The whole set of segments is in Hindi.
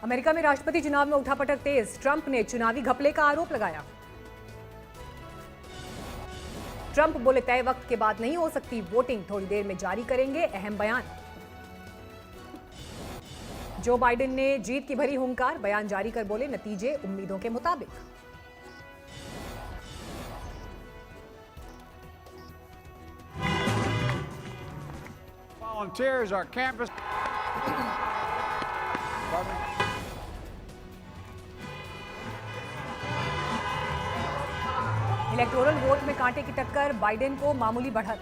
अमेरिका में राष्ट्रपति चुनाव में उठापटक तेज, ट्रंप ने चुनावी घपले का आरोप लगाया। ट्रंप बोले तय वक्त के बाद नहीं हो सकती वोटिंग, थोड़ी देर में जारी करेंगे अहम बयान। जो बाइडेन ने जीत की भरी हुंकार, बयान जारी कर बोले नतीजे उम्मीदों के मुताबिक। Volunteers, our campus. Electoral vote में कांटे की टक्कर, बाइडेन को मामूली बढ़त।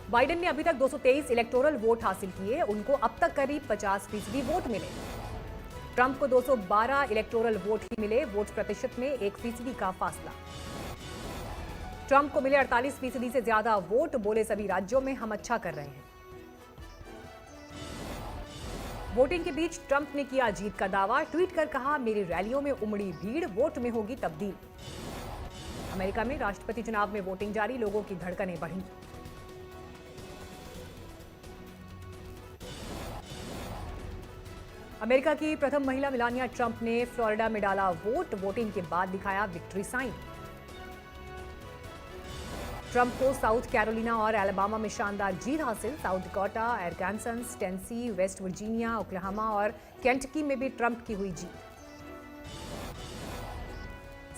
बाइडेन ने अभी तक 223 इलेक्टोरल वोट हासिल किए, उनको अब तक करीब 50% वोट मिले। ट्रंप को 212 इलेक्टोरल वोट ही मिले, वोट प्रतिशत में 1% का फासला। ट्रंप को मिले 48% से ज्यादा वोट, बोले सभी राज्यों में हम अच्छा कर रहे हैं। वोटिंग के बीच ट्रंप ने किया जीत का दावा, ट्वीट कर कहा मेरी रैलियों में उमड़ी भीड़, वोट में होगी तब्दील। अमेरिका में राष्ट्रपति चुनाव में वोटिंग जारी, लोगों की धड़कनें बढ़ी। अमेरिका की प्रथम महिला मेलानिया ट्रंप ने फ्लोरिडा में डाला वोट, वोटिंग के बाद दिखाया विक्ट्री साइन। ट्रंप को साउथ कैरोलिना और एलाबामा में शानदार जीत हासिल, South Dakota, Arkansas, Tennessee, West Virginia, Oklahoma और केंटकी में भी ट्रंप की हुई जीत।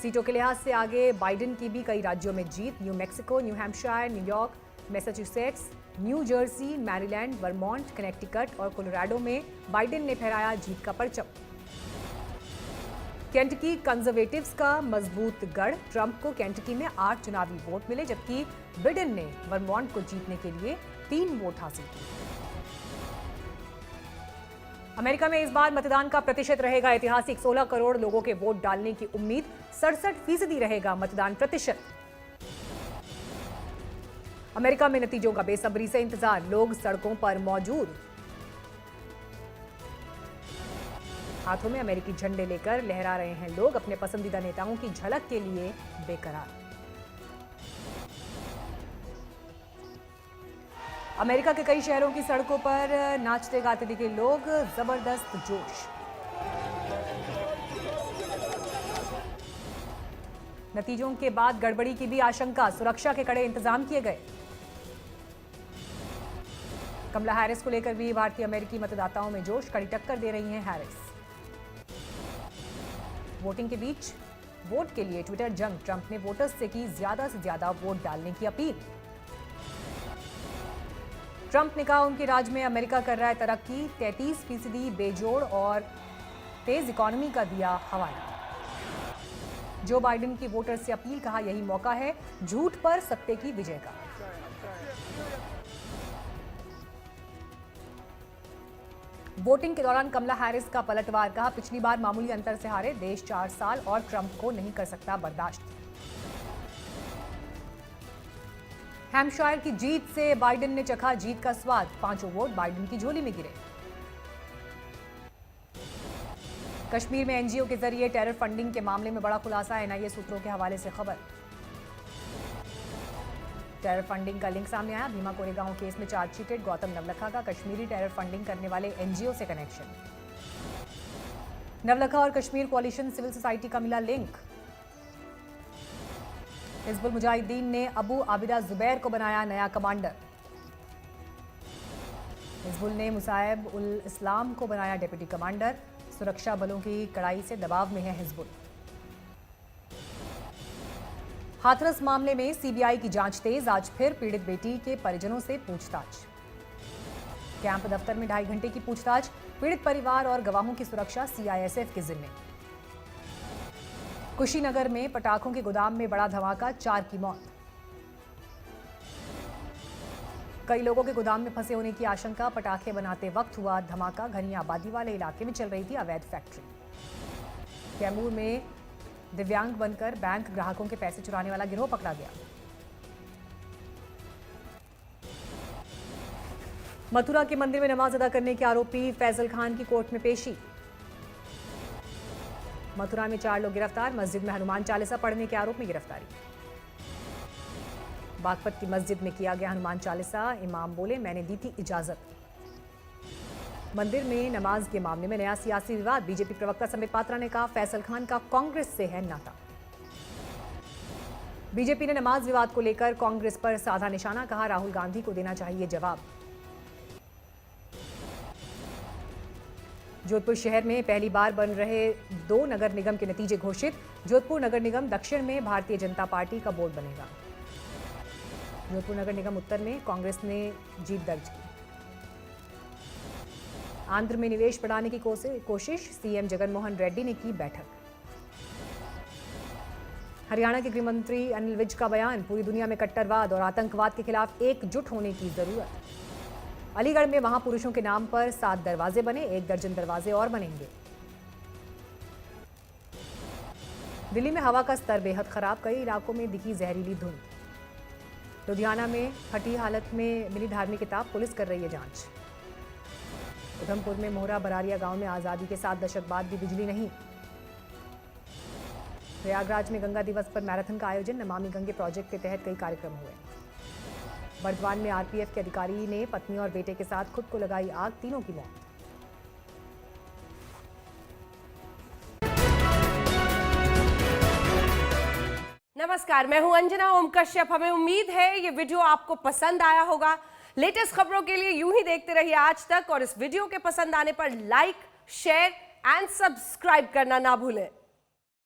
सीटों के लिहाज से आगे बाइडेन की भी कई राज्यों में जीत, New Mexico, New Hampshire, New York, Massachusetts, New Jersey, Maryland, Vermont, Connecticut और कोलोराडो में बाइडेन ने फहराया जीत का परचम। केंटकी कंजर्वेटिव्स का मजबूत गढ़, ट्रंप को केंटकी में 8 चुनावी वोट मिले, जबकि बिडेन ने वर्मोंट को जीतने के लिए 3 वोट हासिल किए। अमेरिका में इस बार मतदान का प्रतिशत रहेगा ऐतिहासिक, 16 करोड़ लोगों के वोट डालने की उम्मीद, 67% रहेगा मतदान प्रतिशत। अमेरिका में नतीजों का बेसब्री से इंतजार, लोग सड़कों पर मौजूद, हाथों में अमेरिकी झंडे लेकर लहरा रहे हैं लोग, अपने पसंदीदा नेताओं की झलक के लिए बेकरार। अमेरिका के कई शहरों की सड़कों पर नाचते गाते दिखे लोग, जबरदस्त जोश। नतीजों के बाद गड़बड़ी की भी आशंका, सुरक्षा के कड़े इंतजाम किए गए। कमला हैरिस को लेकर भी भारतीय अमेरिकी मतदाताओं में जोश, कड़ी टक्कर दे रही हैं हैरिस। वोटिंग के बीच वोट के लिए ट्विटर जंग, ट्रंप ने वोटर्स से की ज्यादा से ज्यादा वोट डालने की अपील। ट्रंप ने कहा उनके राज्य में अमेरिका कर रहा है तरक्की, 33% बेजोड़ और तेज इकोनॉमी का दिया हवाला। जो बाइडेन की वोटर से अपील, कहा यही मौका है झूठ पर सत्य की विजय का। वोटिंग के दौरान कमला हैरिस का पलटवार, कहा पिछली बार मामूली अंतर से हारे, देश 4 साल और ट्रंप को नहीं कर सकता बर्दाश्त। हैम्पशायर की जीत से बाइडेन ने चखा जीत का स्वाद, 5 वोट बाइडेन की झोली में गिरे। कश्मीर में एनजीओ के जरिए टेरर फंडिंग के मामले में बड़ा खुलासा, एनआईए सूत्रों के हवाले से खबर। टेरर फंडिंग का लिंक सामने आया, भीमा कोरेगांव केस में चार्जशीटेड गौतम नवलखा का कश्मीरी टेरर फंडिंग करने वाले एनजीओ से कनेक्शन। नवलखा और कश्मीर कोalition सिविल सोसाइटी का मिला लिंक। हिजबुल मुजाहिदीन ने अबू आबिदा जुबैर को बनाया नया कमांडर। हिजबुल ने मुसाइब उल इस्लाम को बनाया डिप्टी कमांडर। सुरक्षा बलों की कड़ाई से दबाव में है हिजबुल। हाथरस मामले में सीबीआई की जांच तेज, आज फिर पीड़ित बेटी के परिजनों से पूछताछ। कैंप दफ्तर में 2.5 घंटे की पूछताछ, पीड़ित परिवार और गवाहों की सुरक्षा सीआईएसएफ के जिम्मे। कुशीनगर में पटाखों के गोदाम में बड़ा धमाका, 4 की मौत। कई लोगों के गोदाम में फंसे होने की आशंका, पटाखे बनाते वक्त हुआ धमाका, घनी आबादी वाले इलाके में चल रही थी अवैध फैक्ट्री। कैमूर में दिव्यांग बनकर बैंक ग्राहकों के पैसे चुराने वाला गिरोह पकड़ा गया। मथुरा के मंदिर में नमाज अदा करने के आरोपी फैजल खान की कोर्ट में पेशी। मथुरा में 4 लोग गिरफ्तार, मस्जिद में हनुमान चालीसा पढ़ने के आरोप में गिरफ्तारी। बागपत की मस्जिद में किया गया हनुमान चालीसा, इमाम बोले मैंने दी थी इजाजत। मंदिर में नमाज के मामले में नया सियासी विवाद। बीजेपी प्रवक्ता संबित पात्रा ने कहा, फैसल खान का कांग्रेस से है नाता। बीजेपी ने नमाज विवाद को लेकर कांग्रेस पर साधा निशाना। कहा, राहुल गांधी को देना चाहिए जवाब। जोधपुर शहर में पहली बार बन रहे 2 नगर निगम के नतीजे घोषित। जोधपुर नगर निगम दक्षिण में भारतीय जनता पार्टी का बोर्ड बनेगा। जोधपुर नगर निगम उत्तर में कांग्रेस ने जीत दर्ज की। आंध्र में निवेश बढ़ाने की कोशिश। सीएम जगनमोहन रेड्डी ने की बैठक। हरियाणा के गृह मंत्री अनिल विज का बयान, पूरी दुनिया में कट्टरवाद और आतंकवाद के खिलाफ एकजुट होने की जरूरत। अलीगढ़ में महापुरुषों के नाम पर 7 दरवाजे बने, 1 दर्जन दरवाजे और बनेंगे। दिल्ली में हवा का स्तर बेहद खराब, कई इलाकों में दिखी जहरीली धुंध। लुधियाना में फटी हालत में मिली धार्मिक किताब, पुलिस कर रही है जांच। उधमपुर में मोहरा बरारिया गांव में आजादी के 7 दशक बाद भी बिजली नहीं। प्रयागराज में गंगा दिवस पर मैराथन का आयोजन, नमामि गंगे प्रोजेक्ट के तहत कई कार्यक्रम हुए। बर्दवान में आरपीएफ के अधिकारी ने पत्नी और बेटे के साथ खुद को लगाई आग, तीनों की मौत। नमस्कार, मैं हूं अंजना ओम कश्यप। हमें उम्मीद है ये वीडियो आपको पसंद आया होगा। लेटेस्ट खबरों के लिए यूं ही देखते रहिए आज तक, और इस वीडियो के पसंद आने पर लाइक, शेयर एंड सब्सक्राइब करना ना भूलें।